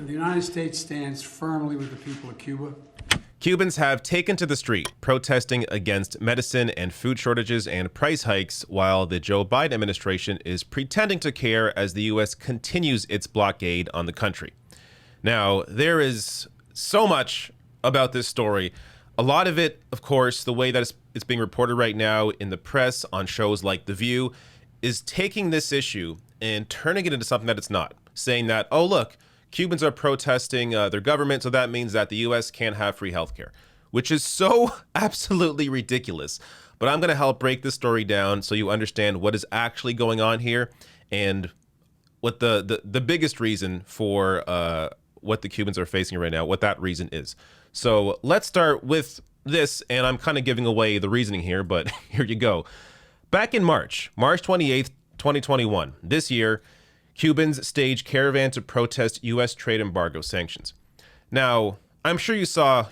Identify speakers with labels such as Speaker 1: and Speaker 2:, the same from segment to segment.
Speaker 1: The United States stands firmly with the people of Cuba.
Speaker 2: Cubans have taken to the street, protesting against medicine and food shortages and price hikes, while the Joe Biden administration is pretending to care as the U.S. continues its blockade on the country. Now, there is so much about this story. A lot of it, of course, the way that it's being reported right now in the press on shows like The View, is taking this issue and turning it into something that it's not, saying that, oh, look, Cubans are protesting their government, so that means that the U.S. can't have free healthcare, which is so absolutely ridiculous. But I'm going to help break this story down so you understand what is actually going on here and what the biggest reason for what the Cubans are facing right now, what that reason is. So let's start with this, and I'm kind of giving away the reasoning here, but here you go. Back in March 28th, 2021, this year, Cubans staged caravans to protest U.S. trade embargo sanctions. Now, I'm sure you saw,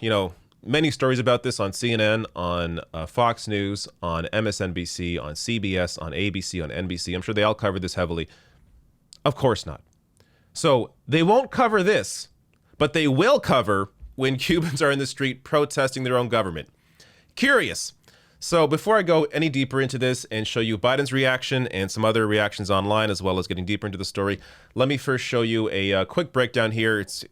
Speaker 2: many stories about this on CNN, on Fox News, on MSNBC, on CBS, on ABC, on NBC. I'm sure they all covered this heavily. Of course not. So they won't cover this, but they will cover when Cubans are in the street protesting their own government. Curious. So before I go any deeper into this and show you Biden's reaction and some other reactions online, as well as getting deeper into the story, let me first show you a quick breakdown here. It's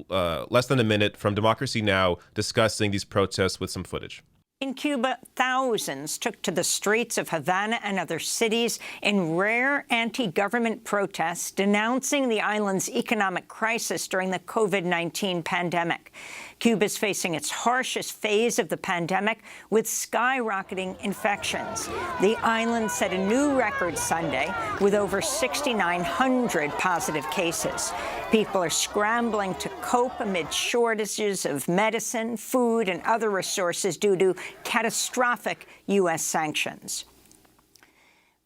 Speaker 2: less than a minute from Democracy Now! Discussing these protests with some footage.
Speaker 3: In Cuba, thousands took to the streets of Havana and other cities in rare anti-government protests denouncing the island's economic crisis during the COVID-19 pandemic. Cuba is facing its harshest phase of the pandemic with skyrocketing infections. The island set a new record Sunday with over 6,900 positive cases. People are scrambling to cope amid shortages of medicine, food, and other resources due to catastrophic U.S. sanctions.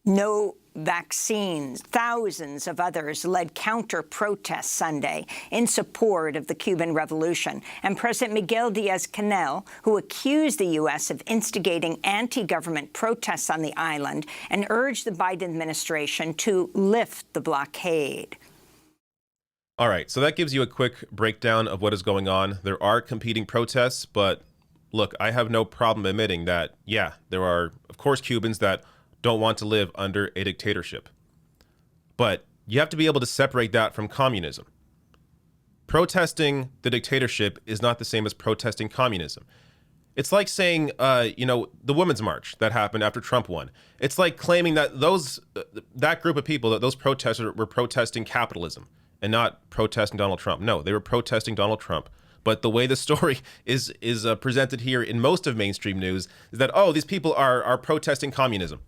Speaker 3: No vaccines. Thousands of others led counter-protests Sunday in support of the Cuban Revolution. And President Miguel Diaz-Canel, who accused the U.S. of instigating anti-government protests on the island and urged the Biden administration to lift the blockade.
Speaker 2: All right, so that gives you a quick breakdown of what is going on. There are competing protests, but look, I have no problem admitting that, yeah, there are, of course, Cubans that don't want to live under a dictatorship. But you have to be able to separate that from communism. Protesting the dictatorship is not the same as protesting communism. It's like saying, the Women's March that happened after Trump won. It's like claiming that that group of people, that those protesters were protesting capitalism and not protesting Donald Trump. No, they were protesting Donald Trump. But the way the story is presented here in most of mainstream news is that, oh, these people are protesting communism.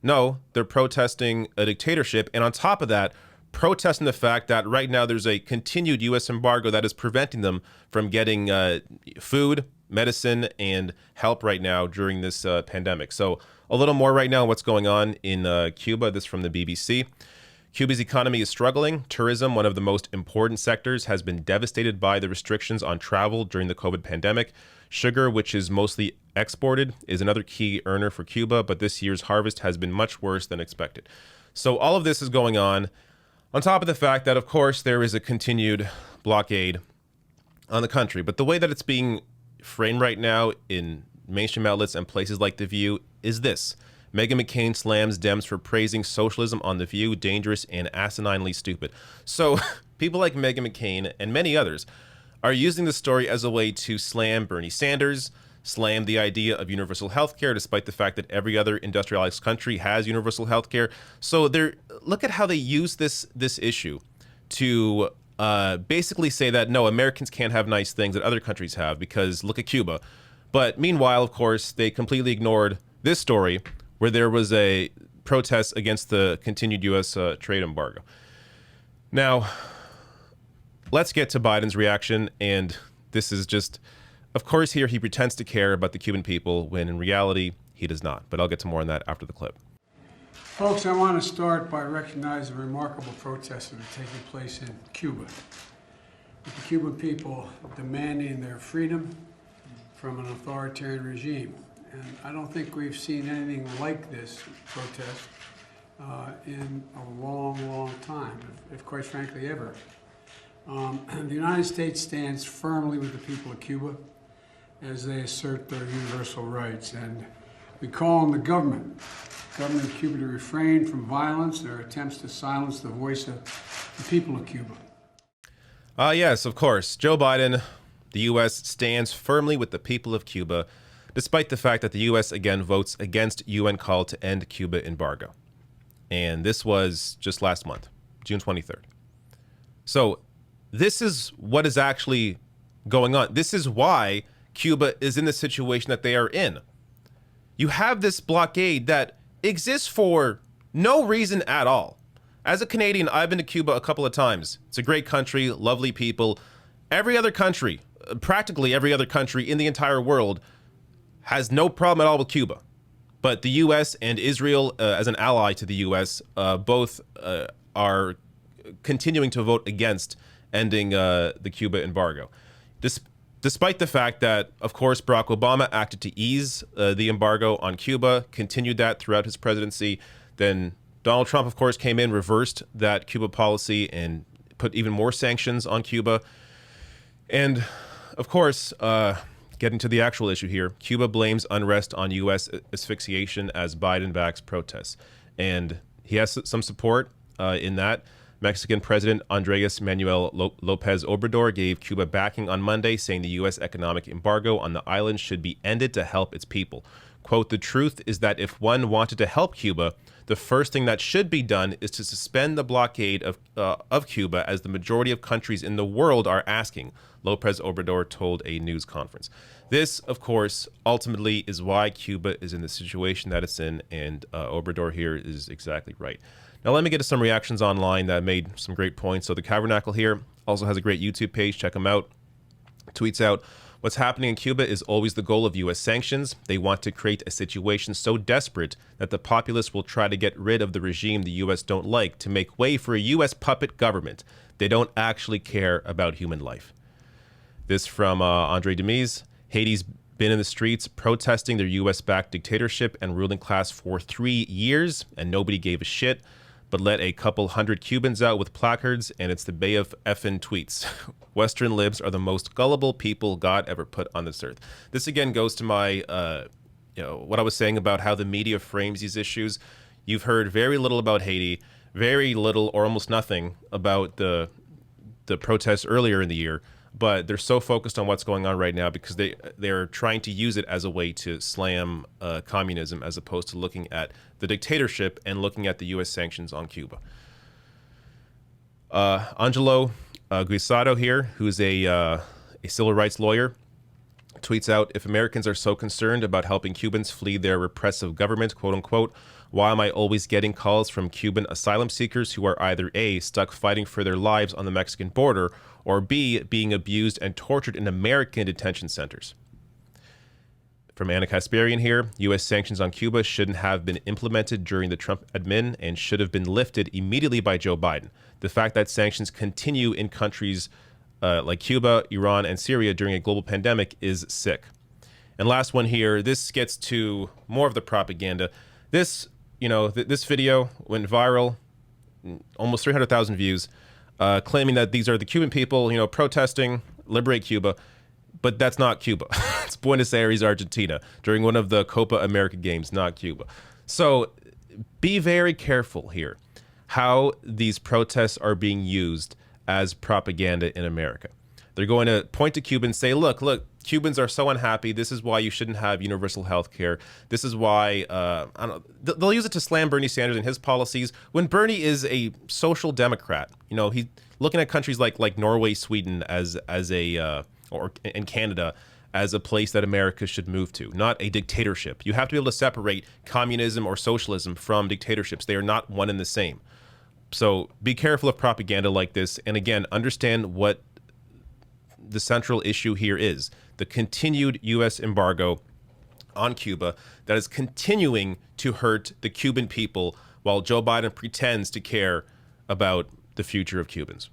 Speaker 2: No, they're protesting a dictatorship. And on top of that, protesting the fact that right now there's a continued U.S. embargo that is preventing them from getting food, medicine, and help right now during this pandemic. So a little more right now what's going on in Cuba. This from the BBC. Cuba's economy is struggling. Tourism, one of the most important sectors, has been devastated by the restrictions on travel during the COVID pandemic. Sugar, which is mostly exported, is another key earner for Cuba, but this year's harvest has been much worse than expected. So all of this is going on top of the fact that, of course, there is a continued blockade on the country. But the way that it's being framed right now in mainstream outlets and places like The View is this. Meghan McCain slams Dems for praising socialism on The View, dangerous and asininely stupid. So people like Meghan McCain and many others are using the story as a way to slam Bernie Sanders, slam the idea of universal health care, despite the fact that every other industrialized country has universal health care. So look at how they use this issue to basically say that, no, Americans can't have nice things that other countries have because look at Cuba. But meanwhile, of course, they completely ignored this story where there was a protest against the continued U.S. Trade embargo. Now, let's get to Biden's reaction. And this is just, of course, here he pretends to care about the Cuban people when in reality, he does not. But I'll get to more on that after the clip.
Speaker 1: Folks, I want to start by recognizing the remarkable protests that are taking place in Cuba. With the Cuban people demanding their freedom from an authoritarian regime. And I don't think we've seen anything like this protest in a long, long time, if quite frankly ever. The United States stands firmly with the people of Cuba as they assert their universal rights. And we call on the government of Cuba to refrain from violence or attempts to silence the voice of the people of Cuba.
Speaker 2: Yes, of course. Joe Biden, the U.S. stands firmly with the people of Cuba, despite the fact that the U.S. again votes against UN call to end Cuba embargo. And this was just last month, June 23rd. So this is what is actually going on. This is why Cuba is in the situation that they are in. You have this blockade that exists for no reason at all. As a Canadian, I've been to Cuba a couple of times. It's a great country, lovely people. Every other country, practically every other country in the entire world has no problem at all with Cuba. But the U.S. and Israel, as an ally to the U.S., both are continuing to vote against ending the Cuba embargo. Despite the fact that, of course, Barack Obama acted to ease the embargo on Cuba, continued that throughout his presidency, then Donald Trump, of course, came in, reversed that Cuba policy, and put even more sanctions on Cuba. And, of course, getting to the actual issue here, Cuba blames unrest on U.S. asphyxiation as Biden backs protests. And he has some support in that. Mexican President Andres Manuel Lopez Obrador gave Cuba backing on Monday, saying the U.S. economic embargo on the island should be ended to help its people. Quote, "The truth is that if one wanted to help Cuba, the first thing that should be done is to suspend the blockade of Cuba, as the majority of countries in the world are asking," Lopez Obrador told a news conference. This, of course, ultimately is why Cuba is in the situation that it's in, and Obrador here is exactly right. Now, let me get to some reactions online that made some great points. So the Tabernacle here also has a great YouTube page. Check them out. Tweets out, "What's happening in Cuba is always the goal of U.S. sanctions. They want to create a situation so desperate that the populace will try to get rid of the regime the U.S. don't like to make way for a U.S. puppet government. They don't actually care about human life." This from Andre Demise. "Haiti's been in the streets protesting their U.S.-backed dictatorship and ruling class for 3 years, and nobody gave a shit, but let a couple hundred Cubans out with placards, and it's the Bay of effin' tweets. Western libs are the most gullible people God ever put on this earth." This again goes to my, what I was saying about how the media frames these issues. You've heard very little about Haiti, very little or almost nothing about the protests earlier in the year, but they're so focused on what's going on right now because they're trying to use it as a way to slam communism, as opposed to looking at the dictatorship and looking at the U.S. sanctions on Cuba. Angelo Guisado here, who's a civil rights lawyer, tweets out, "If Americans are so concerned about helping Cubans flee their repressive government, quote unquote, why am I always getting calls from Cuban asylum seekers who are either A, stuck fighting for their lives on the Mexican border, or B, being abused and tortured in American detention centers?" From Anna Kasparian here, "U.S. sanctions on Cuba shouldn't have been implemented during the Trump admin and should have been lifted immediately by Joe Biden. The fact that sanctions continue in countries like Cuba, Iran, and Syria during a global pandemic is sick." And last one here, this gets to more of the propaganda. This, this video went viral, almost 300,000 views, claiming that these are the Cuban people, protesting, liberate Cuba. But that's not Cuba. It's Buenos Aires, Argentina, during one of the Copa America games, not Cuba. So be very careful here how these protests are being used as propaganda in America. They're going to point to Cubans, say, look, Cubans are so unhappy. This is why you shouldn't have universal health care. This is why, they'll use it to slam Bernie Sanders and his policies when Bernie is a social democrat. He's looking at countries like Norway, Sweden and Canada as a place that America should move to, not a dictatorship. You have to be able to separate communism or socialism from dictatorships. They are not one and the same. So be careful of propaganda like this. And again, understand what the central issue here is: the continued U.S. embargo on Cuba that is continuing to hurt the Cuban people while Joe Biden pretends to care about the future of Cubans.